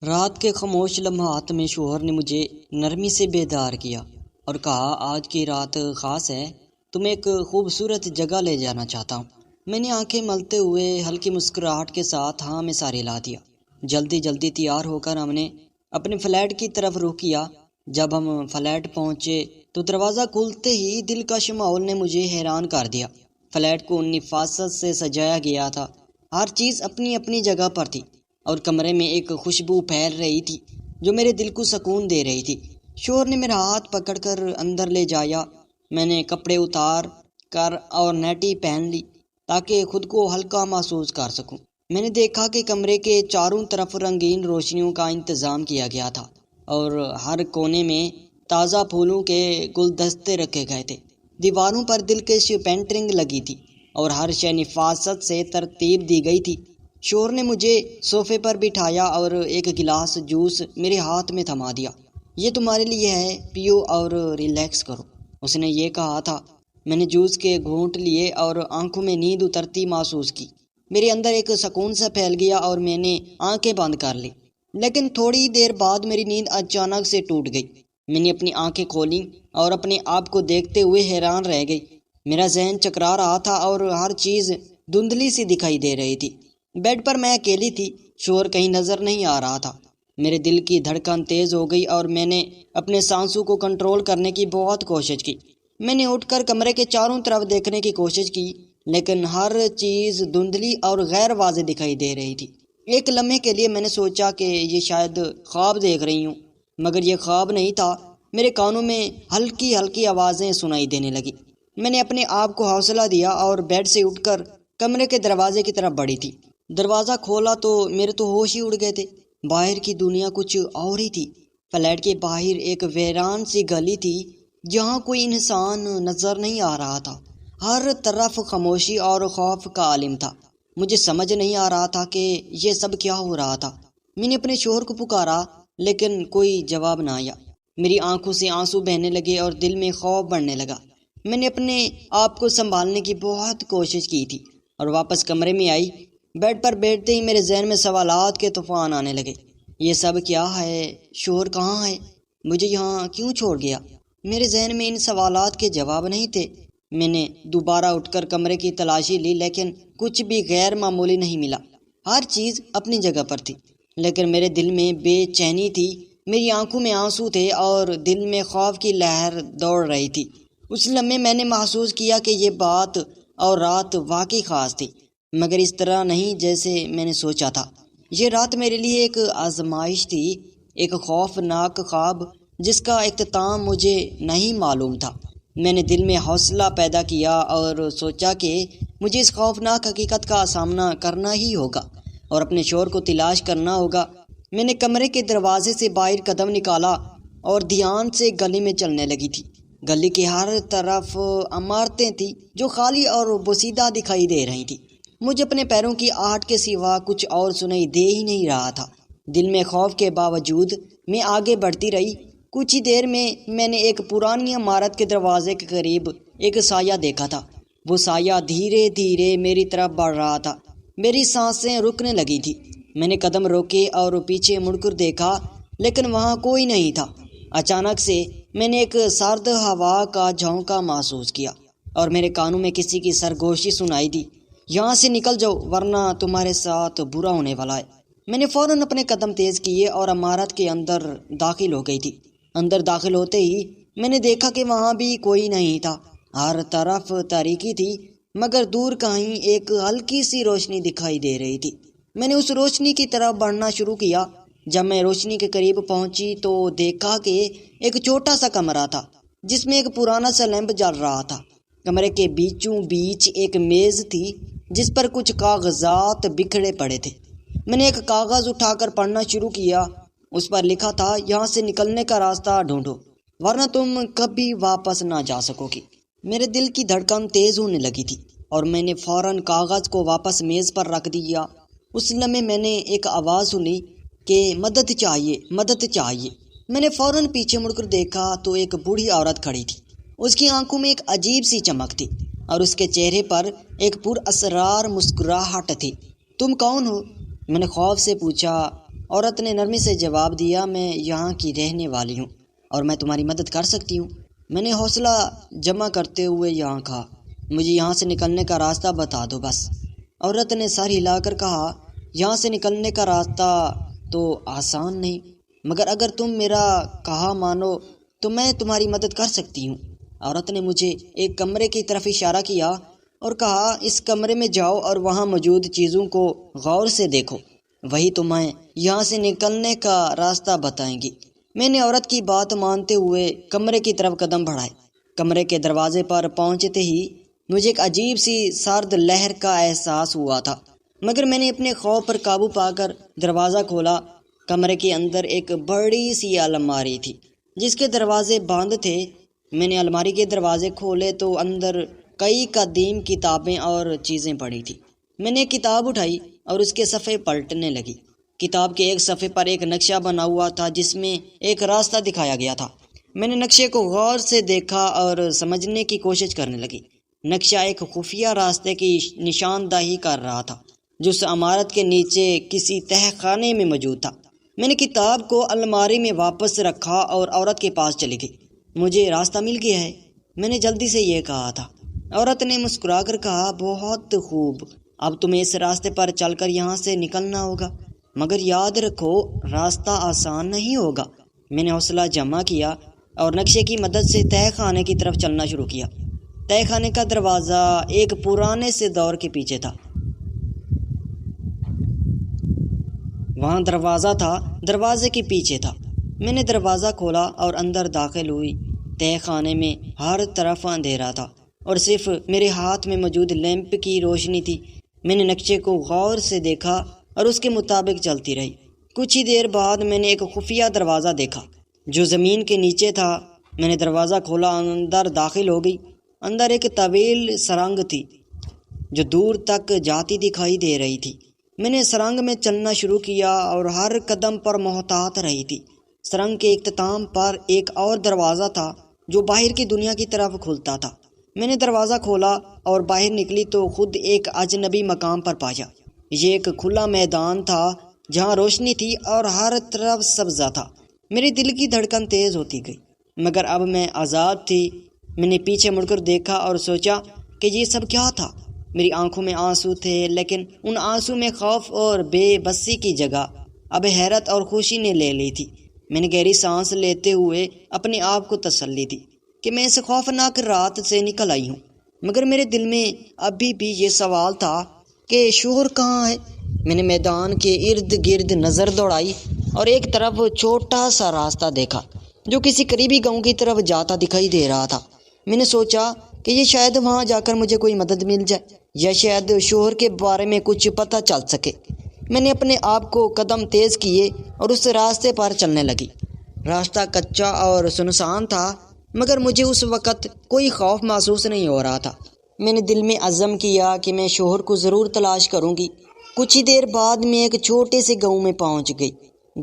رات کے خاموش لمحات میں شوہر نے مجھے نرمی سے بیدار کیا اور کہا، آج کی رات خاص ہے، تمہیں ایک خوبصورت جگہ لے جانا چاہتا ہوں۔ میں نے آنکھیں ملتے ہوئے ہلکی مسکراہٹ کے ساتھ ہاں میں سارے لا دیا۔ جلدی تیار ہو کر ہم نے اپنے فلیٹ کی طرف رخ کیا۔ جب ہم فلیٹ پہنچے تو دروازہ کھلتے ہی دلکش ماحول نے مجھے حیران کر دیا۔ فلیٹ کو نفاست سے سجایا گیا تھا، ہر چیز اپنی اپنی جگہ پر تھی اور کمرے میں ایک خوشبو پھیل رہی تھی جو میرے دل کو سکون دے رہی تھی۔ شوہر نے میرا ہاتھ پکڑ کر اندر لے جایا۔ میں نے کپڑے اتار کر اور نیٹی پہن لی تاکہ خود کو ہلکا محسوس کر سکوں۔ میں نے دیکھا کہ کمرے کے چاروں طرف رنگین روشنیوں کا انتظام کیا گیا تھا اور ہر کونے میں تازہ پھولوں کے گلدستے رکھے گئے تھے۔ دیواروں پر دلکش پینٹنگ لگی تھی اور ہر شے نفاست سے ترتیب دی گئی تھی۔ شوہر نے مجھے صوفے پر بٹھایا اور ایک گلاس جوس میرے ہاتھ میں تھما دیا۔ یہ تمہارے لیے ہے، پیو اور ریلیکس کرو، اس نے یہ کہا تھا۔ میں نے جوس کے گھونٹ لیے اور آنکھوں میں نیند اترتی محسوس کی۔ میرے اندر ایک سکون سا پھیل گیا اور میں نے آنکھیں بند کر لی، لیکن تھوڑی دیر بعد میری نیند اچانک سے ٹوٹ گئی۔ میں نے اپنی آنکھیں کھولیں اور اپنے آپ کو دیکھتے ہوئے حیران رہ گئی۔ میرا ذہن چکرا رہا تھا اور ہر چیز دھندلی سی دکھائی دے رہی تھی۔ بیڈ پر میں اکیلی تھی، شوہر کہیں نظر نہیں آ رہا تھا۔ میرے دل کی دھڑکن تیز ہو گئی اور میں نے اپنے سانسوں کو کنٹرول کرنے کی بہت کوشش کی۔ میں نے اٹھ کر کمرے کے چاروں طرف دیکھنے کی کوشش کی، لیکن ہر چیز دھندلی اور غیر واضح دکھائی دے رہی تھی۔ ایک لمحے کے لیے میں نے سوچا کہ یہ شاید خواب دیکھ رہی ہوں، مگر یہ خواب نہیں تھا۔ میرے کانوں میں ہلکی ہلکی آوازیں سنائی دینے لگی۔ میں نے اپنے آپ کو حوصلہ دیا اور بیڈ سے اٹھ کر کمرے کے دروازے کی طرف بڑھی تھی۔ دروازہ کھولا تو میرے تو ہوش ہی اڑ گئے تھے۔ باہر کی دنیا کچھ اور ہی تھی۔ فلیٹ کے باہر ایک ویران سی گلی تھی جہاں کوئی انسان نظر نہیں آ رہا تھا۔ ہر طرف خاموشی اور خوف کا عالم تھا۔ مجھے سمجھ نہیں آ رہا تھا کہ یہ سب کیا ہو رہا تھا۔ میں نے اپنے شوہر کو پکارا، لیکن کوئی جواب نہ آیا۔ میری آنکھوں سے آنسو بہنے لگے اور دل میں خوف بڑھنے لگا۔ میں نے اپنے آپ کو سنبھالنے کی بہت کوشش کی تھی اور واپس کمرے میں آئی۔ بیڈ پر بیٹھتے ہی میرے ذہن میں سوالات کے طوفان آنے لگے۔ یہ سب کیا ہے؟ شوہر کہاں ہے؟ مجھے یہاں کیوں چھوڑ گیا؟ میرے ذہن میں ان سوالات کے جواب نہیں تھے۔ میں نے دوبارہ اٹھ کر کمرے کی تلاشی لی، لیکن کچھ بھی غیر معمولی نہیں ملا۔ ہر چیز اپنی جگہ پر تھی، لیکن میرے دل میں بے چینی تھی۔ میری آنکھوں میں آنسو تھے اور دل میں خوف کی لہر دوڑ رہی تھی۔ اس لمحے میں نے محسوس کیا کہ یہ بات اور رات واقعی خاص تھی، مگر اس طرح نہیں جیسے میں نے سوچا تھا۔ یہ رات میرے لیے ایک آزمائش تھی، ایک خوفناک خواب جس کا اختتام مجھے نہیں معلوم تھا۔ میں نے دل میں حوصلہ پیدا کیا اور سوچا کہ مجھے اس خوفناک حقیقت کا سامنا کرنا ہی ہوگا اور اپنے شوہر کو تلاش کرنا ہوگا۔ میں نے کمرے کے دروازے سے باہر قدم نکالا اور دھیان سے گلی میں چلنے لگی تھی۔ گلی کے ہر طرف عمارتیں تھیں جو خالی اور بوسیدہ دکھائی دے رہی تھیں۔ مجھے اپنے پیروں کی آہٹ کے سوا کچھ اور سنائی دے ہی نہیں رہا تھا۔ دل میں خوف کے باوجود میں آگے بڑھتی رہی۔ کچھ ہی دیر میں نے ایک پرانی عمارت کے دروازے کے قریب ایک سایہ دیکھا تھا۔ وہ سایہ دھیرے دھیرے میری طرف بڑھ رہا تھا۔ میری سانسیں رکنے لگی تھی۔ میں نے قدم روکے اور پیچھے مڑ کر دیکھا، لیکن وہاں کوئی نہیں تھا۔ اچانک سے میں نے ایک سرد ہوا کا جھونکا محسوس کیا اور میرے کانوں میں کسی کی سرگوشی سنائی دی، یہاں سے نکل جاؤ ورنہ تمہارے ساتھ برا ہونے والا ہے۔ میں نے فوراً اپنے قدم تیز کیے اور عمارت کے اندر داخل ہو گئی تھی۔ اندر داخل ہوتے ہی میں نے دیکھا کہ وہاں بھی کوئی نہیں تھا۔ ہر طرف تاریکی تھی، مگر دور کہیں ایک ہلکی سی روشنی دکھائی دے رہی تھی۔ میں نے اس روشنی کی طرف بڑھنا شروع کیا۔ جب میں روشنی کے قریب پہنچی تو دیکھا کہ ایک چھوٹا سا کمرہ تھا جس میں ایک پرانا سا لیمپ جل رہا تھا۔ کمرے کے بیچوں بیچ ایک میز تھی جس پر کچھ کاغذات بکھرے پڑے تھے۔ میں نے ایک کاغذ اٹھا کر پڑھنا شروع کیا۔ اس پر لکھا تھا، یہاں سے نکلنے کا راستہ ڈھونڈو ورنہ تم کبھی واپس نہ جا سکو گی۔ میرے دل کی دھڑکن تیز ہونے لگی تھی اور میں نے فوراً کاغذ کو واپس میز پر رکھ دیا۔ اس لمحے میں نے ایک آواز سنی کہ مدد چاہیے، مدد چاہیے۔ میں نے فوراً پیچھے مڑ کر دیکھا تو ایک بوڑھی عورت کھڑی تھی۔ اس کی آنکھوں میں ایک عجیب سی چمک تھی اور اس کے چہرے پر ایک پر اسرار مسکراہٹ تھی۔ تم کون ہو؟ میں نے خوف سے پوچھا۔ عورت نے نرمی سے جواب دیا، میں یہاں کی رہنے والی ہوں اور میں تمہاری مدد کر سکتی ہوں۔ میں نے حوصلہ جمع کرتے ہوئے یہاں کہا، مجھے یہاں سے نکلنے کا راستہ بتا دو بس۔ عورت نے سر ہلا کر کہا، یہاں سے نکلنے کا راستہ تو آسان نہیں، مگر اگر تم میرا کہا مانو تو میں تمہاری مدد کر سکتی ہوں۔ عورت نے مجھے ایک کمرے کی طرف اشارہ کیا اور کہا، اس کمرے میں جاؤ اور وہاں موجود چیزوں کو غور سے دیکھو، وہی تمہیں یہاں سے نکلنے کا راستہ بتائیں گی۔ میں نے عورت کی بات مانتے ہوئے کمرے کی طرف قدم بڑھائے۔ کمرے کے دروازے پر پہنچتے ہی مجھے ایک عجیب سی سرد لہر کا احساس ہوا تھا، مگر میں نے اپنے خوف پر قابو پا کر دروازہ کھولا۔ کمرے کے اندر ایک بڑی سی الماری تھی جس کے دروازے بند تھے۔ میں نے الماری کے دروازے کھولے تو اندر کئی قدیم کتابیں اور چیزیں پڑی تھیں۔ میں نے ایک کتاب اٹھائی اور اس کے صفحے پلٹنے لگی۔ کتاب کے ایک صفحے پر ایک نقشہ بنا ہوا تھا جس میں ایک راستہ دکھایا گیا تھا۔ میں نے نقشے کو غور سے دیکھا اور سمجھنے کی کوشش کرنے لگی۔ نقشہ ایک خفیہ راستے کی نشاندہی کر رہا تھا جو اس عمارت کے نیچے کسی تہہ خانے میں موجود تھا۔ میں نے کتاب کو الماری میں واپس رکھا اور عورت کے پاس چلی گئی۔ مجھے راستہ مل گیا ہے، میں نے جلدی سے یہ کہا تھا۔ عورت نے مسکرا کر کہا، بہت خوب، اب تمہیں اس راستے پر چل کر یہاں سے نکلنا ہوگا، مگر یاد رکھو راستہ آسان نہیں ہوگا۔ میں نے حوصلہ جمع کیا اور نقشے کی مدد سے تہہ خانے کی طرف چلنا شروع کیا۔ تہہ خانے کا دروازہ ایک پرانے سے دور کے پیچھے تھا۔ وہاں دروازہ تھا، دروازے کے پیچھے تھا۔ میں نے دروازہ کھولا اور اندر داخل ہوئی۔ تہہ خانے میں ہر طرف اندھیرا تھا اور صرف میرے ہاتھ میں موجود لیمپ کی روشنی تھی۔ میں نے نقشے کو غور سے دیکھا اور اس کے مطابق چلتی رہی۔ کچھ ہی دیر بعد میں نے ایک خفیہ دروازہ دیکھا جو زمین کے نیچے تھا۔ میں نے دروازہ کھولا، اندر داخل ہو گئی۔ اندر ایک طویل سرنگ تھی جو دور تک جاتی دکھائی دے رہی تھی۔ میں نے سرنگ میں چلنا شروع کیا اور ہر قدم پر محتاط رہی تھی۔ سرنگ کے اختتام پر ایک اور دروازہ تھا جو باہر کی دنیا کی طرف کھلتا تھا۔ میں نے دروازہ کھولا اور باہر نکلی تو خود ایک اجنبی مقام پر پایا۔ یہ ایک کھلا میدان تھا جہاں روشنی تھی اور ہر طرف سبزہ تھا۔ میرے دل کی دھڑکن تیز ہوتی گئی، مگر اب میں آزاد تھی۔ میں نے پیچھے مڑ کر دیکھا اور سوچا کہ یہ سب کیا تھا۔ میری آنکھوں میں آنسو تھے، لیکن ان آنسو میں خوف اور بے بسی کی جگہ اب حیرت اور خوشی نے لے لی تھی۔ میں نے گہری سانس لیتے ہوئے اپنے آپ کو تسلی دی کہ میں اس خوفناک رات سے نکل آئی ہوں، مگر میرے دل میں ابھی بھی یہ سوال تھا کہ شوہر کہاں ہے۔ میں نے میدان کے ارد گرد نظر دوڑائی اور ایک طرف چھوٹا سا راستہ دیکھا جو کسی قریبی گاؤں کی طرف جاتا دکھائی دے رہا تھا۔ میں نے سوچا کہ یہ شاید وہاں جا کر مجھے کوئی مدد مل جائے یا شاید شوہر کے بارے میں کچھ پتہ چل سکے۔ میں نے اپنے آپ کو قدم تیز کیے اور اس راستے پر چلنے لگی۔ راستہ کچا اور سنسان تھا، مگر مجھے اس وقت کوئی خوف محسوس نہیں ہو رہا تھا۔ میں نے دل میں عزم کیا کہ میں شوہر کو ضرور تلاش کروں گی۔ کچھ ہی دیر بعد میں ایک چھوٹے سے گاؤں میں پہنچ گئی۔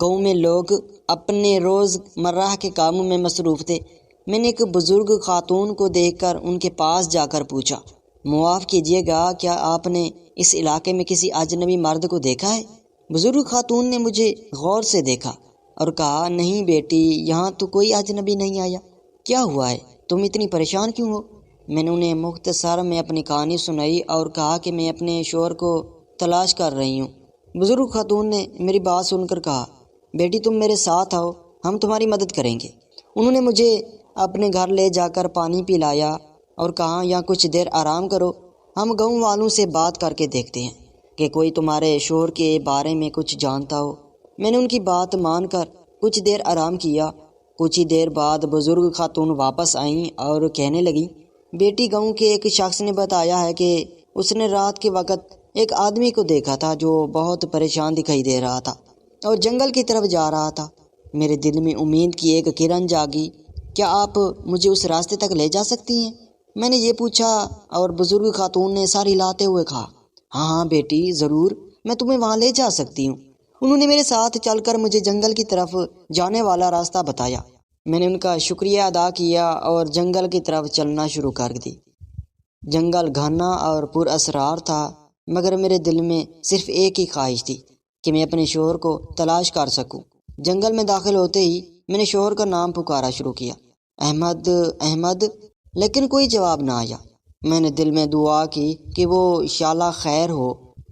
گاؤں میں لوگ اپنے روز مرہ کے کاموں میں مصروف تھے۔ میں نے ایک بزرگ خاتون کو دیکھ کر ان کے پاس جا کر پوچھا، معاف کیجیے گا، کیا آپ نے اس علاقے میں کسی اجنبی مرد کو دیکھا ہے؟ بزرگ خاتون نے مجھے غور سے دیکھا اور کہا، نہیں بیٹی، یہاں تو کوئی اجنبی نہیں آیا۔ کیا ہوا ہے؟ تم اتنی پریشان کیوں ہو؟ میں نے انہیں مختصر میں اپنی کہانی سنائی اور کہا کہ میں اپنے شوہر کو تلاش کر رہی ہوں۔ بزرگ خاتون نے میری بات سن کر کہا، بیٹی تم میرے ساتھ آؤ، ہم تمہاری مدد کریں گے۔ انہوں نے مجھے اپنے گھر لے جا کر پانی پلایا اور کہا، یہاں کچھ دیر آرام کرو، ہم گاؤں والوں سے بات کر کے دیکھتے ہیں کہ کوئی تمہارے شوہر کے بارے میں کچھ جانتا ہو۔ میں نے ان کی بات مان کر کچھ دیر آرام کیا۔ کچھ ہی دیر بعد بزرگ خاتون واپس آئیں اور کہنے لگیں، بیٹی گاؤں کے ایک شخص نے بتایا ہے کہ اس نے رات کے وقت ایک آدمی کو دیکھا تھا جو بہت پریشان دکھائی دے رہا تھا اور جنگل کی طرف جا رہا تھا۔ میرے دل میں امید کی ایک کرن جاگی، کیا آپ مجھے اس راستے تک لے جا سکتی ہیں؟ میں نے یہ پوچھا اور بزرگ خاتون نے سر ہلاتے ہوئے کہا، ہاں ہاں بیٹی ضرور، میں تمہیں وہاں لے جا سکتی ہوں۔ انہوں نے میرے ساتھ چل کر مجھے جنگل کی طرف جانے والا راستہ بتایا۔ میں نے ان کا شکریہ ادا کیا اور جنگل کی طرف چلنا شروع کر دی۔ جنگل گھنا اور پر اسرار تھا، مگر میرے دل میں صرف ایک ہی خواہش تھی کہ میں اپنے شوہر کو تلاش کر سکوں۔ جنگل میں داخل ہوتے ہی میں نے شوہر کا نام پکارا شروع کیا، احمد احمد، لیکن کوئی جواب نہ آیا۔ میں نے دل میں دعا کی کہ وہ انشاءاللہ خیر ہو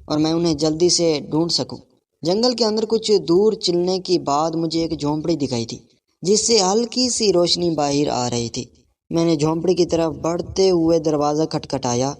اور میں انہیں جلدی سے ڈھونڈ سکوں۔ جنگل کے اندر کچھ دور چلنے کے بعد مجھے ایک جھونپڑی دکھائی تھی جس سے ہلکی سی روشنی باہر آ رہی تھی۔ میں نے جھونپڑی کی طرف بڑھتے ہوئے دروازہ کھٹکھٹایا۔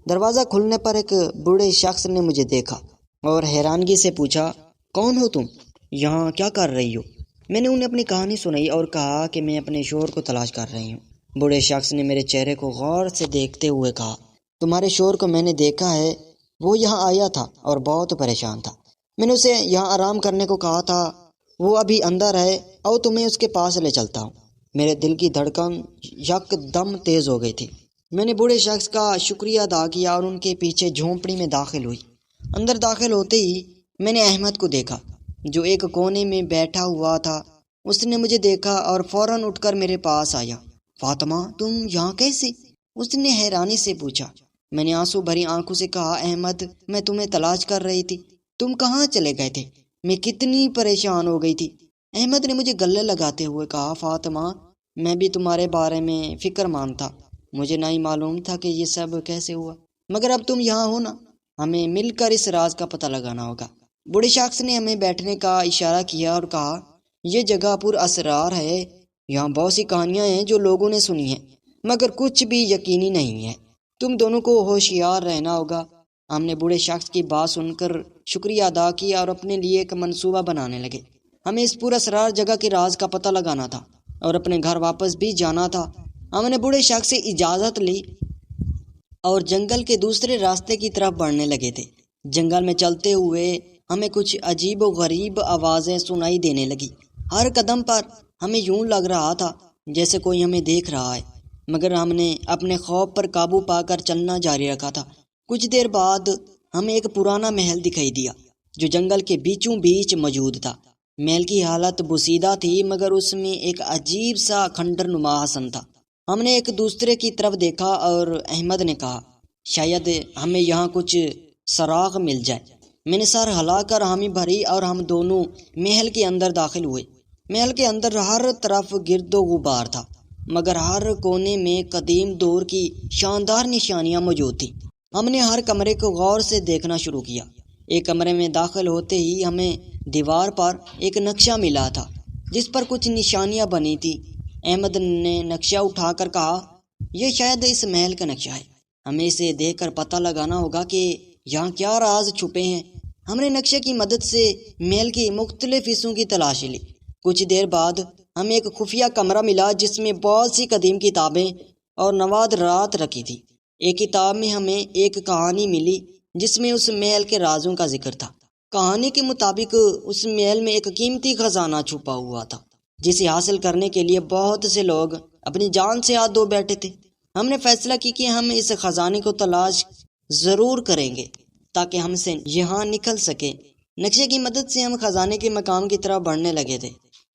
دروازہ کھلنے پر ایک بوڑھے شخص نے مجھے دیکھا اور حیرانگی سے پوچھا، کون ہو تم؟ یہاں کیا کر رہی ہو؟ میں نے انہیں اپنی کہانی سنائی اور کہا کہ میں اپنے شوہر کو تلاش کر رہی ہوں۔ بوڑھے شخص نے میرے چہرے کو غور سے دیکھتے ہوئے کہا، تمہارے شوہر کو میں نے دیکھا ہے، وہ یہاں آیا تھا اور بہت پریشان تھا۔ میں نے اسے یہاں آرام کرنے کو کہا تھا، وہ ابھی اندر ہے، اور تمہیں اس کے پاس لے چلتا ہوں۔ میرے دل کی دھڑکن یک دم تیز ہو گئی تھی۔ میں نے بوڑھے شخص کا شکریہ ادا کیا اور ان کے پیچھے جھونپڑی میں داخل ہوئی۔ اندر داخل ہوتے ہی میں نے احمد کو دیکھا جو ایک کونے میں بیٹھا ہوا تھا۔ اس نے مجھے دیکھا اور فوراً اٹھ کر میرے پاس آیا۔ فاطمہ، تم یہاں کیسے؟ اس نے حیرانی سے پوچھا۔ میں نے آنسو بھری آنکھوں سے کہا، احمد، میں تمہیں تلاش کر رہی تھی، تم کہاں چلے گئے تھے؟ میں کتنی پریشان ہو گئی تھی۔ احمد نے مجھے گلے لگاتے ہوئے کہا، فاطمہ، میں بھی تمہارے بارے میں فکر مند تھا، مجھے نہیں معلوم تھا کہ یہ سب کیسے ہوا، مگر اب تم یہاں ہو نا، ہمیں مل کر اس راز کا پتہ لگانا ہوگا۔ بوڑھے شخص نے ہمیں بیٹھنے کا اشارہ کیا اور کہا، یہ جگہ پر اسرار ہے، یہاں بہت سی کہانیاں ہیں جو لوگوں نے سنی ہیں، مگر کچھ بھی یقینی نہیں ہے، تم دونوں کو ہوشیار رہنا ہوگا۔ ہم نے بوڑھے شخص کی بات سن کر شکریہ ادا کیا اور اپنے لیے ایک منصوبہ بنانے لگے۔ ہمیں اس پر اسرار جگہ کے راز کا پتہ لگانا تھا اور اپنے گھر واپس بھی جانا تھا۔ ہم نے بوڑھے شخص سے اجازت لی اور جنگل کے دوسرے راستے کی طرف بڑھنے لگے تھے۔ جنگل میں چلتے ہوئے ہمیں کچھ عجیب و غریب آوازیں سنائی دینے لگی۔ ہر قدم پر ہمیں یوں لگ رہا تھا جیسے کوئی ہمیں دیکھ رہا ہے، مگر ہم نے اپنے خوف پر قابو پا کر چلنا جاری رکھا تھا۔ کچھ دیر بعد ہمیں ایک پرانا محل دکھائی دیا جو جنگل کے بیچوں بیچ موجود تھا۔ محل کی حالت بوسیدہ تھی مگر اس میں ایک عجیب سا کھنڈر نما حسن تھا۔ ہم نے ایک دوسرے کی طرف دیکھا اور احمد نے کہا، شاید ہمیں یہاں کچھ سراغ مل جائے۔ میں نے سر ہلا کر حامی بھری اور ہم دونوں محل کے اندر داخل ہوئے۔ محل کے اندر ہر طرف گرد و غبار تھا، مگر ہر کونے میں قدیم دور کی شاندار نشانیاں موجود تھیں۔ ہم نے ہر کمرے کو غور سے دیکھنا شروع کیا۔ ایک کمرے میں داخل ہوتے ہی ہمیں دیوار پر ایک نقشہ ملا تھا جس پر کچھ نشانیاں بنی تھیں۔ احمد نے نقشہ اٹھا کر کہا، یہ شاید اس محل کا نقشہ ہے، ہمیں اسے دیکھ کر پتہ لگانا ہوگا کہ یہاں کیا راز چھپے ہیں۔ ہم نے نقشے کی مدد سے محل کی مختلف حصوں کی تلاشی لی۔ کچھ دیر بعد ہمیں ایک خفیہ کمرہ ملا جس میں بہت سی قدیم کتابیں اور نوادرات رکھی تھی۔ ایک کتاب میں ہمیں ایک کہانی ملی جس میں اس محل کے رازوں کا ذکر تھا۔ کہانی کے مطابق اس محل میں ایک قیمتی خزانہ چھپا ہوا تھا جسے حاصل کرنے کے لیے بہت سے لوگ اپنی جان سے ہاتھ دھو بیٹھے تھے۔ ہم نے فیصلہ کی کہ ہم اس خزانے کو تلاش ضرور کریں گے تاکہ ہم سے یہاں نکل سکے۔ نقشے کی مدد سے ہم خزانے کے مقام کی طرف بڑھنے لگے تھے۔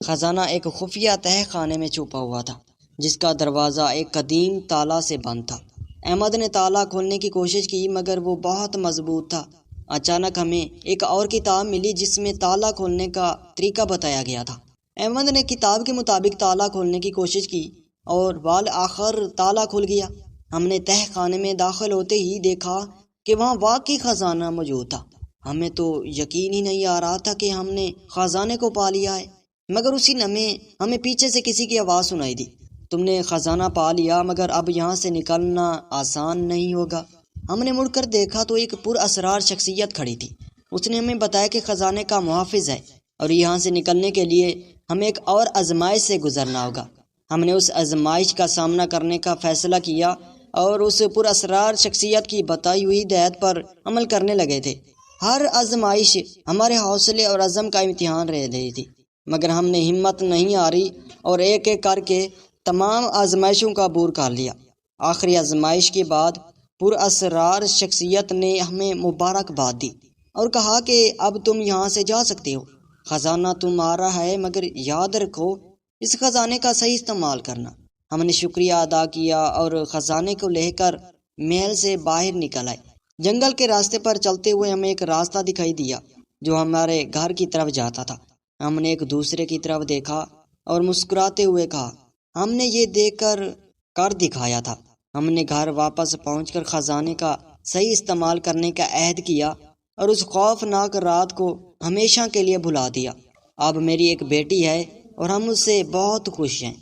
خزانہ ایک خفیہ تہہ خانے میں چھپا ہوا تھا جس کا دروازہ ایک قدیم تالا سے بند تھا۔ احمد نے تالا کھولنے کی کوشش کی مگر وہ بہت مضبوط تھا۔ اچانک ہمیں ایک اور کتاب ملی جس میں تالا کھولنے کا طریقہ بتایا گیا تھا۔ احمد نے کتاب کے مطابق تالا کھولنے کی کوشش کی اور بالآخر تالا کھل گیا۔ ہم نے تہہ خانے میں داخل ہوتے ہی دیکھا کہ وہاں واقعی خزانہ موجود تھا۔ ہمیں تو یقین ہی نہیں آ رہا تھا کہ ہم نے خزانے کو پا لیا ہے، مگر اسی لمحے ہمیں پیچھے سے کسی کی آواز سنائی دی، تم نے خزانہ پا لیا مگر اب یہاں سے نکلنا آسان نہیں ہوگا۔ ہم نے مڑ کر دیکھا تو ایک پر اسرار شخصیت کھڑی تھی۔ اس نے ہمیں بتایا کہ خزانے کا محافظ ہے اور یہاں سے نکلنے کے لیے ہمیں ایک اور آزمائش سے گزرنا ہوگا۔ ہم نے اس آزمائش کا سامنا کرنے کا فیصلہ کیا اور اس پر اسرار شخصیت کی بتائی ہوئی ہدایت پر عمل کرنے لگے تھے۔ ہر آزمائش ہمارے حوصلے اور عزم کا امتحان رہ رہی تھی، مگر ہم نے ہمت نہیں ہاری اور ایک ایک کر کے تمام آزمائشوں کا عبور کر لیا۔ آخری آزمائش کے بعد پر اسرار شخصیت نے ہمیں مبارکباد دی اور کہا کہ اب تم یہاں سے جا سکتے ہو۔ خزانہ تمہارا ہے مگر یاد رکھو اس خزانے کا صحیح استعمال کرنا۔ ہم نے شکریہ ادا کیا اور خزانے کو لے کر محل سے باہر نکل آئے۔ جنگل کے راستے پر چلتے ہوئے ہمیں ایک راستہ دکھائی دیا جو ہمارے گھر کی طرف جاتا تھا۔ ہم نے ایک دوسرے کی طرف دیکھا اور مسکراتے ہوئے کہا، ہم نے یہ دیکھ کر دکھایا تھا۔ ہم نے گھر واپس پہنچ کر خزانے کا صحیح استعمال کرنے کا عہد کیا اور اس خوفناک رات کو ہمیشہ کے لیے بھلا دیا۔ اب میری ایک بیٹی ہے اور ہم اس سے بہت خوش ہیں۔